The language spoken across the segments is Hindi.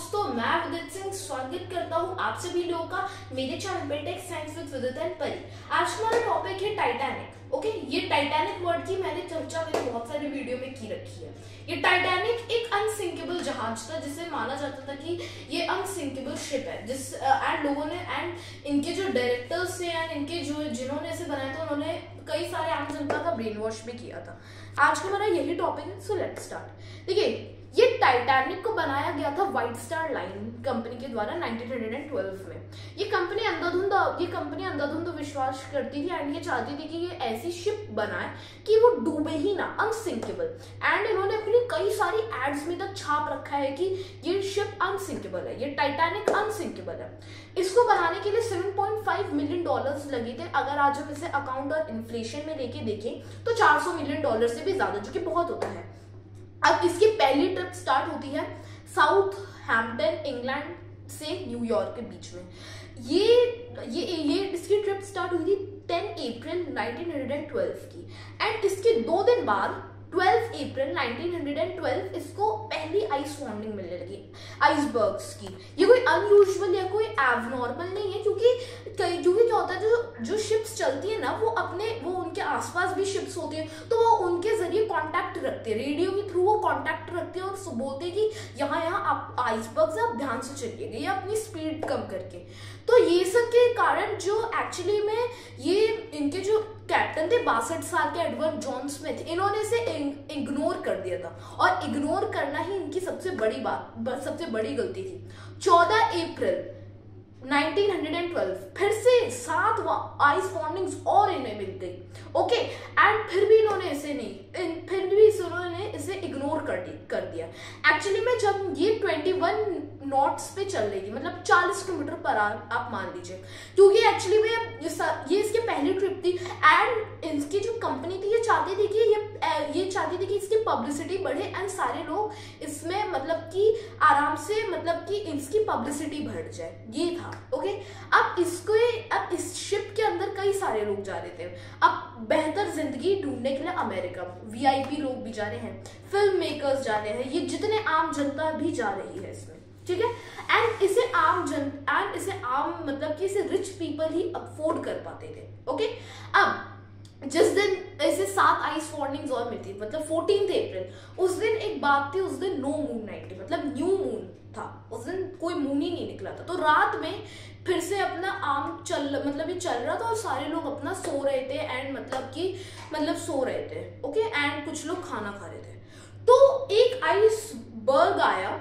दोस्तों, मैं विदित सिंह स्वागत करता हूँ आप सभी लोगों का मेरे चैनल पे टेक साइंस विद विदित एंड परी। आज का हमारा टॉपिक है टाइटैनिक। ओके, ये टाइटैनिक वर्ड की मैंने चर्चा मेरे बहुत सारे वीडियो में की रखी है। ये टाइटैनिक एक अनसिंकेबल जहाज था जिसे माना जाता था कि ये अनसिंकेबल शिप है, जिस एंड लोगों ने एंड इनके जो डायरेक्टर्स थे एंड इनके जो जिन्होंने इसे बनाया था उन्होंने कई सारे आम जनता का ब्रेन वॉश भी किया था। आज का हमारा यही टॉपिक है, सो लेट्स स्टार्ट। देखिए, ये टाइटैनिक को बनाया गया था व्हाइट स्टार लाइन कंपनी के द्वारा 1912 में। ये कंपनी अंधाधुंध विश्वास करती थी एंड ये चाहती थी कि ये ऐसी शिप बनाए कि वो डूबे ही ना, अनसिंकेबल। एंड इन्होंने अपनी कई सारी एड्स में तक छाप रखा है कि ये शिप अनसिंकेबल है, ये टाइटैनिक अनसिंकेबल है। इसको बनाने के लिए $7.5 मिलियन लगे थे। अगर आज हम इसे अकाउंट और इन्फ्लेशन में लेके देखें तो $400 मिलियन से भी ज्यादा, जो कि बहुत होता है। अब इसकी पहली ट्रिप स्टार्ट होती है साउथ हैम्पटन इंग्लैंड से न्यूयॉर्क के बीच में। ये इसकी ट्रिप स्टार्ट हुई थी 10 अप्रैल 1912 की एंड इसके 2 दिन बाद 12 अप्रैल 1912 इसको पहली आइस वार्निंग मिलने लगी आइसबर्ग्स की। ये कोई अनयूजुअल या कोई एबनॉर्मल नहीं है, क्योंकि क्या होता है, जो शिप्स चलती है ना, वो उनके आसपास भी शिप्स होती है, तो वो उनके जरिए कांटेक्ट रखते हैं, रेडियो के थ्रू वो कांटेक्ट रखते हैं और बोलते हैं कि यहाँ आप आइसबर्ग्स, आप ध्यान से चलिएगा, या अपनी स्पीड कम करके। तो ये सब के कारण जो एक्चुअली में ये इनके जो कैप्टन थे 62 साल के एडवर्ड जॉन स्मिथ, इन्होंने इसे इग्नोर कर दिया था और इग्नोर करना ही इनकी सबसे बड़ी गलती थी। 14 अप्रैल 1912 फिर से 7 आइस वार्निंग्स और इन्हें मिल गई। ओके, एंड फिर भी इन्होंने इसे इग्नोर कर दिया। एक्चुअली में जब ये 21 नॉट्स पे चल रही थी, मतलब 40 किलोमीटर पर आवर आप मान लीजिए, क्योंकि एक्चुअली में ये इसकी पहली ट्रिप थी एंड इसकी जो कंपनी थी ये चाहती थी कि इसकी पब्लिसिटी बढ़े एंड सारे लोग इसमें मतलब कि आराम से मतलब कि इसकी पब्लिसिटी बढ़ जाए, ये था। ओके, अब इस शिप के अंदर कई सारे लोग जा रहे थे। अब बेहतर जिंदगी ढूंढने के लिए अमेरिका VIP लोग भी जा रहे हैं, फिल्म मेकर्स जा रहे हैं, ये जितने आम जनता भी जा रही है इसमें, ठीक है। एंड इसे आम मतलब कि इसे रिच पीपल ही अफोर्ड कर पाते थे। ओके, अब जिस दिन ऐसे 7 आइस वार्निंग्स और मिलती, मतलब 14 अप्रैल, उस दिन एक बात थी, उस दिन नो मून नाइट थी, मतलब न्यू मून था, उस दिन कोई मून ही नहीं निकला था। तो रात में फिर से अपना ये चल रहा था और सारे लोग अपना सो रहे थे एंड सो रहे थे। ओके, एंड कुछ लोग खाना खा रहे थे, तो एक आइसबर्ग आया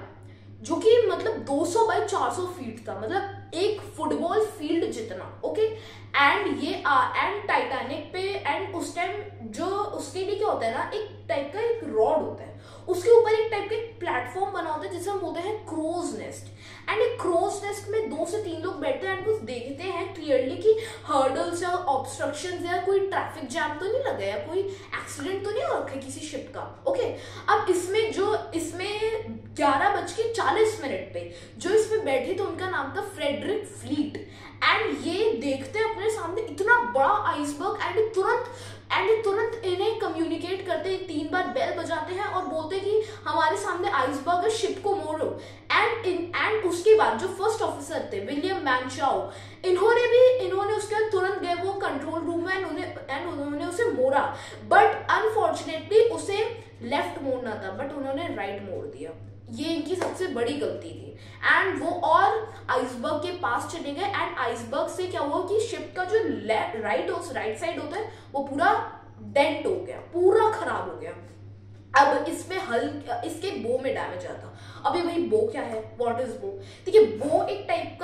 जो कि मतलब 200 बाई 400 फीट था, मतलब एक फुटबॉल फील्ड जितना। ओके, एंड टाइटैनिक पे एंड उस टाइम जो उसके लिए क्या होता है ना, एक टाइप का एक रॉड होता है, उसके ऊपर एक टाइप का प्लेटफॉर्म बना होता है जिसे हम बोलते हैं क्रोज नेस्ट। एंड एक क्रोज नेस्ट में 2 से 3 लोग बैठते हैं एंड कुछ देखते हैं क्लियरली कि हर्डल्स या ऑब्स्ट्रक्शंस या कोई ट्रैफिक जैम तो नहीं लगा या कोई एक्सीडेंट तो नहीं हो रखा है किसी शिप का। ओके, अब इसमें 11:40 पे जो इसमें बैठे थे उनका नाम था फ्रेडरिक फ्लीट। एंड ये देखते हैं अपने सामने इतना बड़ा आइसबर्ग एंड तुरंत इन्हें कम्युनिकेट करते हैं, 3 बार बेल बजाते हैं और बोलते हैं कि हमारे सामने आइसबर्ग है, शिप को मोड़ो। एंड उसके बाद जो फर्स्ट ऑफिसर थे विलियम मैनचाओ, इन्होंने उसके बाद तुरंत गए वो कंट्रोल रूम में एंड उन्होंने उसे मोड़ा, बट अनफॉर्चुनेटली उसे लेफ्ट मोड़ना था बट उन्होंने राइट मोड़ दिया। ये इनकी सबसे बड़ी गलती थी एंड वो और आइसबर्ग के पास चले गए एंड आइसबर्ग से क्या हुआ कि शिप का जो राइट साइड होता है वो पूरा डेंट हो गया, पूरा खराब हो गया। अब इसके बो में डैमेज आता। अभी भाई बो क्या है, व्हाट इज बो? देखिए, बो एक टाइप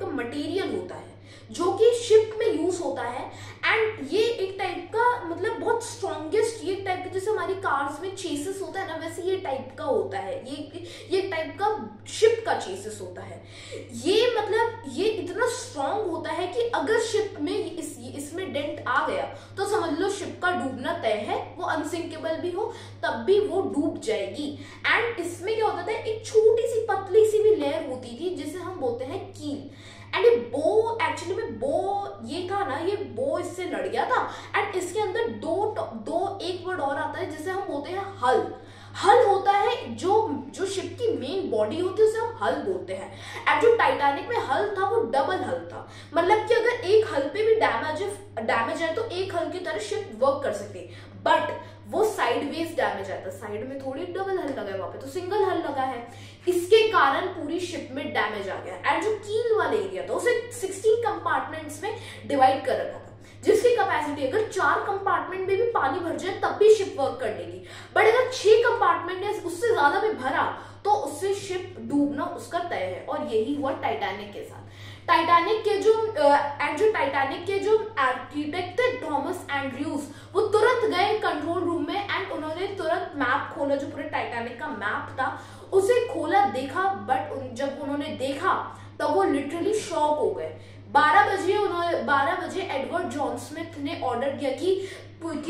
का मटेरियल होता है जो कि शिप में यूज होता है एंड ये एक टाइप का मतलब बहुत स्ट्रॉन्गेस्ट, ये टाइप का जैसे हमारी कार्स में चेसिस होता है ना, वैसे ये टाइप का होता है, ये टाइप का शिप का चेसिस होता है। ये इतना स्ट्रॉन्ग होता है कि अगर शिप में इसमें डेंट आ गया तो समझ लो शिप का डूबना तय है, वो अनसिंकेबल भी हो तब भी वो डूब जाएगी। एंड इसमें क्या होता था, एक छोटी सी पतली सी भी लेयर होती थी जिसे हम बोलते हैं कील। एंड ये बो एक्चुअली में ये था ना, ये बो इससे लड़ गया था एंड इसके अंदर एक वर्ड और आता है जिसे हम बोलते हैं हल। हल होता है जो शिप की मेन बॉडी होती है उसे हम हल बोलते हैं। एंड जो टाइटैनिक में हल था वो डबल हल था, मतलब कि अगर एक हल पे भी डैमेज है तो एक हल की तरह शिप वर्क कर सकती, बट वो साइडवेज डैमेज आता, साइड में थोड़ी डबल हल लगा है, वहां पे तो सिंगल हल लगा है, इसके कारण पूरी शिप में डैमेज आ गया। एंड जो कील वाला एरिया था उसे 16 कंपार्टमेंट्स में डिवाइड कर रखा था, जिसकी कैपेसिटी अगर 4 कंपार्टमेंट में भी पानी भर जाए तब भी शिप वर्क कर लेगी, बट अगर 6 कंपार्टमेंट में उससे ज्यादा भी भरा तो उससे शिप डूबना उसका तय है। और यही हुआ टाइटैनिक के साथ। टाइटैनिक के जो आर्किटेक्ट थे थॉमस एंड्रयूज, वो तुरंत गए कंट्रोल रूम में एंड उन्होंने तुरंत मैप खोला, जो पूरे टाइटैनिक का मैप था उसे खोला, देखा, बट जब उन्होंने देखा तब वो लिटरली शॉक हो गए। 12 बजे एडवर्ड जॉन स्मिथ ने ऑर्डर दिया कि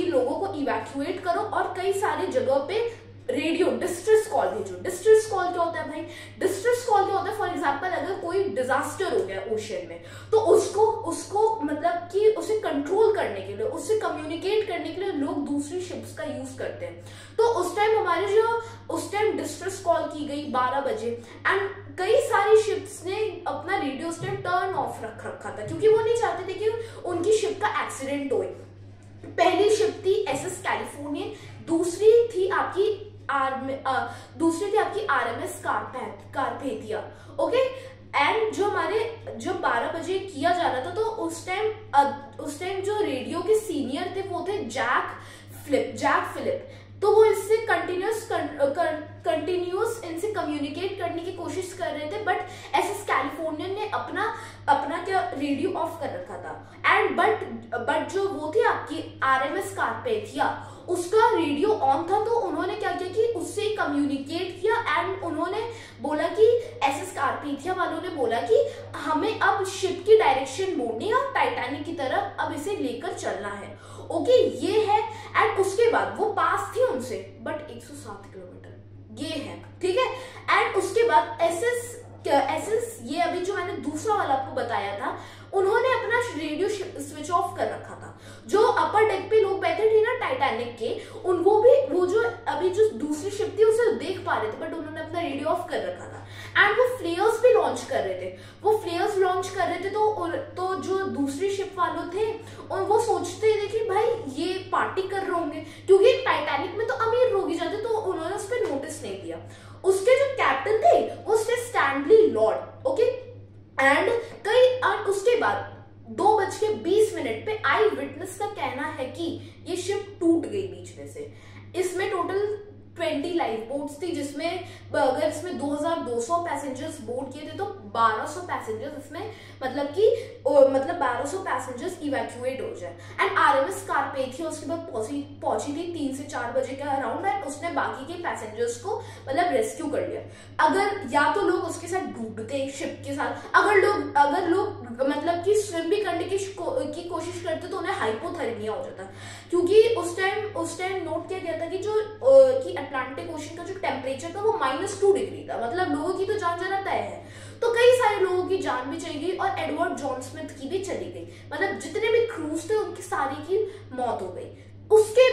लोगों को इवैक्यूएट करो और कई सारी जगह पे रेडियो डिस्ट्रेस कॉल भेजो। डिस्ट्रेस कॉल क्या होता है भाई? डिस्ट्रेस कॉल क्या होता है? फॉर एग्जांपल अगर कोई डिजास्टर हो गया ओशन में तो उसको मतलब कि उसे कंट्रोल करने के लिए, उससे कम्युनिकेट करने के लिए लोग दूसरी शिप्स का यूज करते हैं। तो उस टाइम डिस्ट्रेस कॉल की गई 12 बजे एंड कई सारी शिप्स ने अपना रेडियो उस टाइम टर्न ऑफ रखा था, क्योंकि वो नहीं चाहते थे कि उनकी शिप का एक्सीडेंट हो। पहली शिप थी एसएस कैलिफोर्नियन, दूसरी थी आपकी आरएमएस कारपेथिया। ओके, एंड जो 12 बजे किया जा रहा था तो उस टाइम जो रेडियो के सीनियर थे वो थे जैक फिलिप। तो वो इससे कंटिन्यूस इनसे कम्युनिकेट करने की कोशिश कर रहे थे, बट एसएस कैलिफोर्नियन ने अपना क्या रेडियो ऑफ कर रखा था। एंड बट जो वो थी आपकी आरएमएस कारपेथिया, उसका रेडियो ऑन था, तो उन्होंने क्या किया कि उससे कम्युनिकेट किया एंड उन्होंने बोला कि एसएस कारपेथिया वालों ने बोला कि हमें अब शिप की डायरेक्शन मोड़नी है और टाइटैनिक की तरफ अब इसे लेकर चलना है। ओके, ये है। एंड उसके बाद वो पास थी उनसे बट 107 किलोमीटर, ये है, ठीक है। एंड उसके बाद एसएस ये अभी जो मैंने दूसरा वाला आपको बताया था, उन्होंने अपना रेडियो स्विच ऑफ कर रखा था। जो अपर डेक पे लोग बैठे थे ना टाइटैनिक के, वो जो दूसरी शिप थी उसे देख पा रहे थे, बट उन्होंने अपना रेडियो ऑफ कर रखा था। एंड वो फ्लेयर्स भी लॉन्च कर रहे थे, तो जो दूसरी शिप वालों थे और वो सोचते थे कि भाई ये पार्टी कर रहे होंगे, क्योंकि टाइटैनिक में तो अमीर लोग ही जाते, तो उन्होंने उस पर नोटिस नहीं दिया। उसके जो कैप्टन थे वो थे स्टैनली लॉर्ड। ओके, एंड उसके बाद 2:20 पे आई विटनेस का कहना है कि ये शिप टूट गई बीच में से। इसमें टोटल 20 लाइफ बोट्स थी, जिसमें अगर इसमें 2200 पैसेंजर्स बोर्ड किए थे तो 1200 पैसेंजर्स इसमें मतलब 1200 पैसेंजर्स इवैक्यूएट हो जाए। एंड आरएमएस कारपेथिया उसके बाद पहुंची थी 3 से 4 बजे के अराउंड, एंड उसने बाकी के पैसेंजर्स को मतलब रेस्क्यू कर लिया। अगर या तो लोग उसके साथ डूबते शिप के साथ, अगर लोग मतलब कि स्विम भी करने की कोशिश करते तो उन्हें हाइपोथर्मिया हो जाता, क्योंकि उस टाइम नोट किया गया था कि अटलांटिक ओशन का जो टेम्परेचर था वो -2 डिग्री था, मतलब लोगों की तो जान जाना तय है। तो कई सारे लोगों की जान भी चली गई और एडवर्ड जॉन स्मिथ की भी चली गई, मतलब जितने भी क्रूज थे उनकी सारी की मौत हो गई। उसके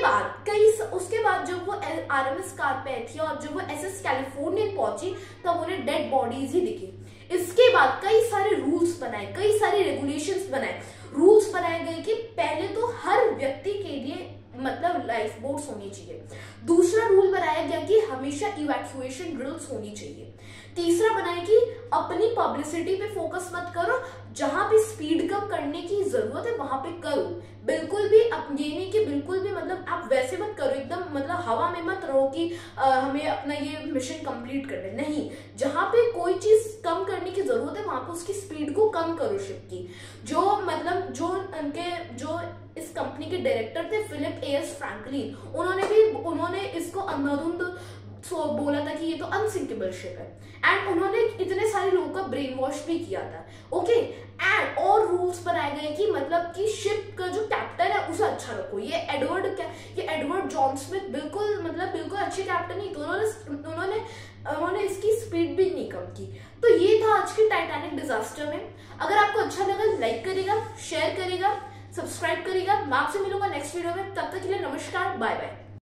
बाद जब वो आरएमएस कारपेथिया और जब वो एसएस कैलिफोर्नियन पहुंची तब उन्हें डेड बॉडीज ही दिखी। इसके बाद कई सारे रूल्स बनाए, कई सारे रेगुलेशंस बनाए, रूल्स बनाए गए कि पहले तो हर व्यक्ति के लिए मतलब लाइफ बोट्स होनी चाहिए। दूसरा रूल बनाया गया कि हमेशा इवैक्यूएशन ड्रिल्स होनी चाहिए। तीसरा बनाया कि अपनी पब्लिसिटी पे फोकस मत करो, जहां पे स्पीड कम करने की जरूरत है वहां पे करो, बिल्कुल भी ये नहीं कि बिल्कुल भी मतलब आप वैसे मत करो, एकदम मतलब हवा में मत रहो कि हमें अपना ये मिशन कंप्लीट करना, नहीं, जहां पे कोई चीज कम करने की जरूरत है वहां पे उसकी स्पीड को कम करो शिप की। जो इस कंपनी के डायरेक्टर थे फिलिप एस फ्रैंकलिन, उन्होंने इसको अंधाधुंध बोला था कि ये तो अनसिंकेबल शिप है, एंड उन्होंने इतने सारे लोगों का ब्रेन वॉश भी किया था। ओके, एंड और रूल्स बनाए गए कि मतलब कि शिप का जो कैप्टन है उसे अच्छा रखो। ये एडवर्ड जॉन स्मिथ बिल्कुल अच्छे कैप्टन नहीं, तो उन्होंने इसकी स्पीड भी नहीं कम की। तो ये था आज की टाइटैनिक डिजास्टर में। अगर आपको अच्छा लगा लाइक करेगा, शेयर करेगा, सब्सक्राइब करेगा। मैं आपसे मिलूंगा नेक्स्ट वीडियो में, तब तक के लिए नमस्कार, बाय बाय।